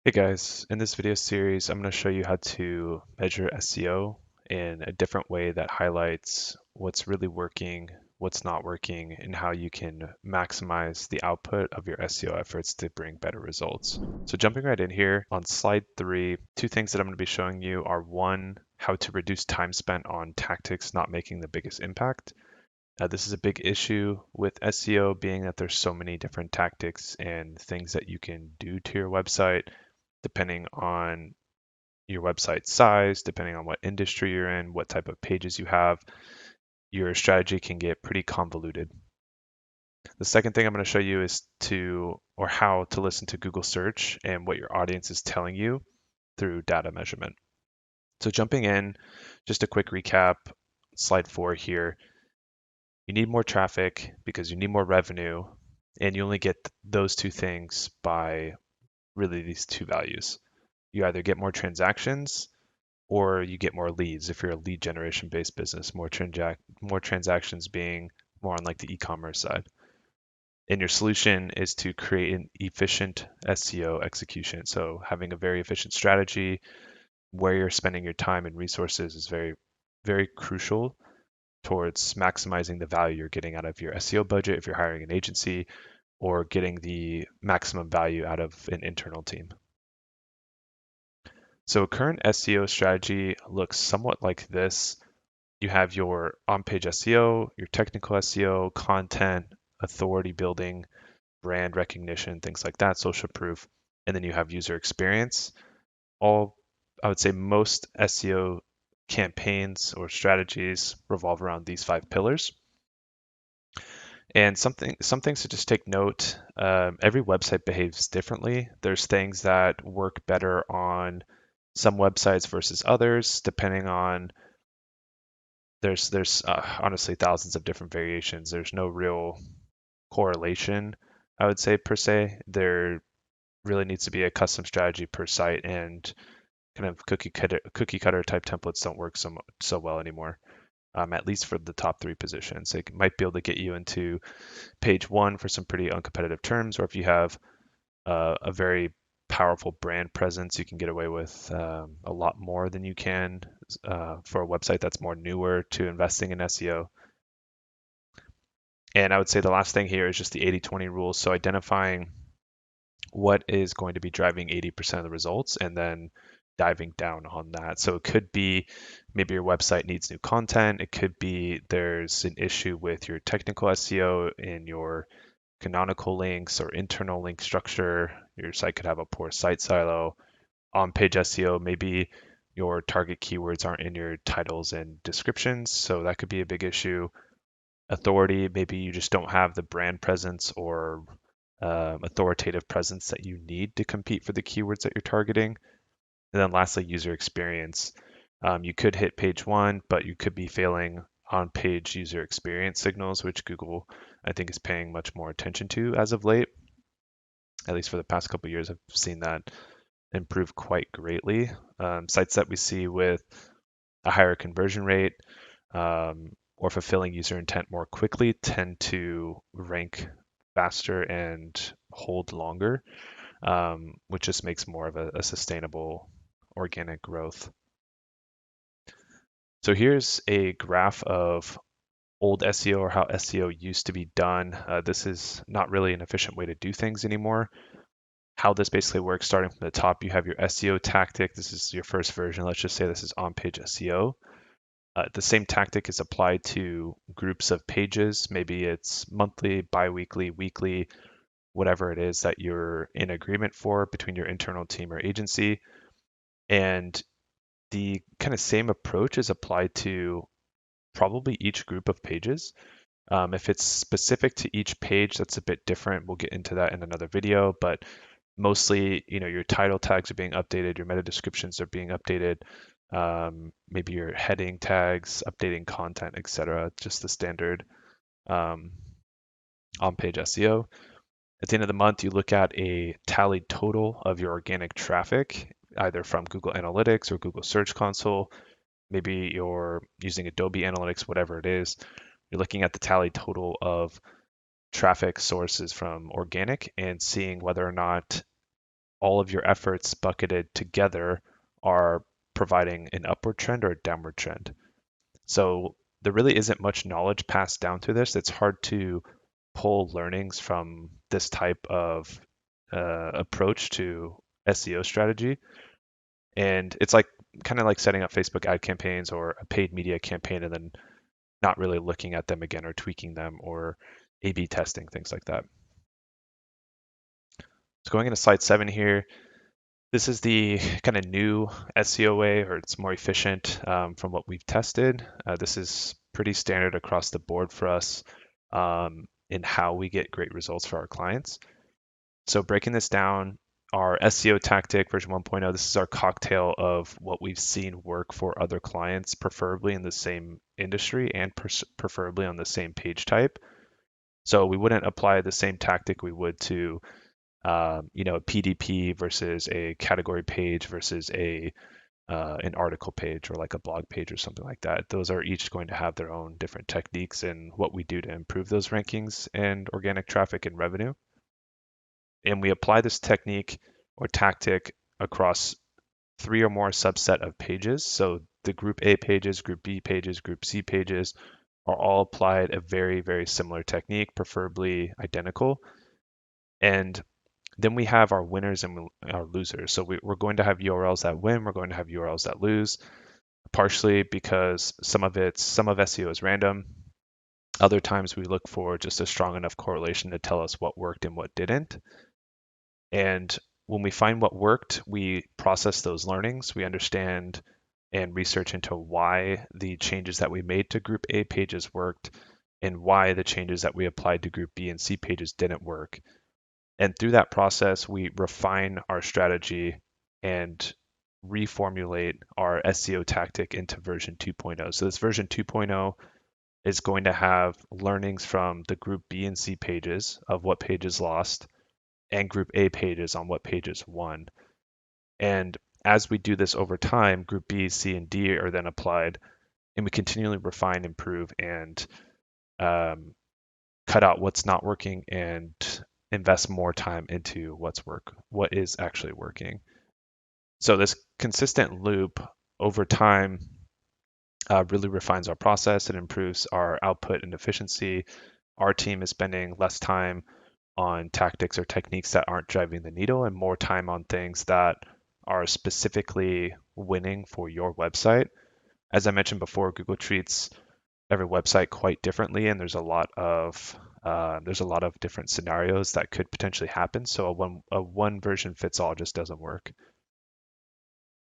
Hey guys, in this video series, I'm going to show you how to measure SEO in a different way that highlights what's really working, what's not working, and how you can maximize the output of your SEO efforts to bring better results. So jumping right in here on slide 3, two things that I'm going to be showing you are one, how to reduce time spent on tactics not making the biggest impact. This is a big issue with SEO, being that there's so many different tactics and things that you can do to your website depending on your website size, depending on what industry you're in, what type of pages you have, your strategy can get pretty convoluted. The second thing I'm going to show you is how to listen to Google search and what your audience is telling you through data measurement. So jumping in, just a quick recap, slide 4 here. You need more traffic because you need more revenue, and you only get those two things by really these two values. You either get more transactions or you get more leads if you're a lead generation based business, more transactions being more on like the e-commerce side. And your solution is to create an efficient SEO execution. So having a very efficient strategy where you're spending your time and resources is very, very crucial towards maximizing the value you're getting out of your SEO budget if you're hiring an agency or getting the maximum value out of an internal team. So current SEO strategy looks somewhat like this. You have your on-page SEO, your technical SEO, content, authority building, brand recognition, things like that, social proof, and then you have user experience. I would say most SEO campaigns or strategies revolve around these 5 pillars. And some things to just take note. Every website behaves differently. There's things that work better on some websites versus others, depending on there's honestly thousands of different variations. There's no real correlation, I would say, per se. There really needs to be a custom strategy per site, and kind of cookie cutter type templates don't work so well anymore. At least for the top 3 positions, it might be able to get you into page 1 for some pretty uncompetitive terms, or if you have a very powerful brand presence, you can get away with a lot more than you can for a website that's more newer to investing in SEO. And I would say the last thing here is just the 80-20 rule. So identifying what is going to be driving 80% of the results and then diving down on that. So it could be maybe your website needs new content. It could be there's an issue with your technical SEO in your canonical links or internal link structure. Your site could have a poor site silo. On-page SEO, maybe your target keywords aren't in your titles and descriptions, so that could be a big issue. Authority, maybe you just don't have the brand presence or authoritative presence that you need to compete for the keywords that you're targeting. And then lastly, user experience. You could hit page 1, but you could be failing on page user experience signals, which Google, I think, is paying much more attention to as of late. At least for the past couple of years, I've seen that improve quite greatly. Sites that we see with a higher conversion rate or fulfilling user intent more quickly tend to rank faster and hold longer, which just makes more of a sustainable organic growth. So here's a graph of old SEO or how SEO used to be done. This is not really an efficient way to do things anymore. How this basically works, starting from the top, you have your SEO tactic. This is your first version. Let's just say this is on-page SEO. The same tactic is applied to groups of pages. Maybe it's monthly, bi-weekly, weekly, whatever it is that you're in agreement for between your internal team or agency. And the kind of same approach is applied to probably each group of pages. If it's specific to each page, that's a bit different. We'll get into that in another video, but mostly, your title tags are being updated, your meta descriptions are being updated, maybe your heading tags, updating content, etc. Just the standard on-page SEO. At the end of the month, you look at a tallied total of your organic traffic, either from Google Analytics or Google Search Console. Maybe you're using Adobe Analytics, whatever it is. You're looking at the tallied total of traffic sources from organic and seeing whether or not all of your efforts bucketed together are providing an upward trend or a downward trend. So there really isn't much knowledge passed down through this. It's hard to pull learnings from this type of approach to SEO strategy. And it's like kind of like setting up Facebook ad campaigns or a paid media campaign and then not really looking at them again or tweaking them or A/B testing, things like that. So going into slide 7 here, this is the kind of new SEO way, or it's more efficient from what we've tested. This is pretty standard across the board for us in how we get great results for our clients. So breaking this down, our SEO tactic version 1.0, this is our cocktail of what we've seen work for other clients, preferably in the same industry and preferably on the same page type. So we wouldn't apply the same tactic we would to a PDP versus a category page versus a an article page or like a blog page or something like that. Those are each going to have their own different techniques and what we do to improve those rankings and organic traffic and revenue. And we apply this technique or tactic across 3 or more subset of pages. So the group A pages, group B pages, group C pages are all applied a very, very similar technique, preferably identical. And then we have our winners and our losers. So we're going to have URLs that win, we're going to have URLs that lose, partially because some of SEO is random. Other times we look for just a strong enough correlation to tell us what worked and what didn't. And when we find what worked, we process those learnings. We understand and research into why the changes that we made to group A pages worked and why the changes that we applied to group B and C pages didn't work. And through that process, we refine our strategy and reformulate our SEO tactic into version 2.0. So this version 2.0 is going to have learnings from the group B and C pages of what pages lost and group A pages on what pages won. And as we do this over time, group B, C, and D are then applied, and we continually refine, improve, and cut out what's not working and invest more time into what is actually working. So this consistent loop over time really refines our process. It improves our output and efficiency. Our team is spending less time on tactics or techniques that aren't driving the needle and more time on things that are specifically winning for your website. As I mentioned before, Google treats every website quite differently, and there's a lot of different scenarios that could potentially happen. So a one version fits all just doesn't work.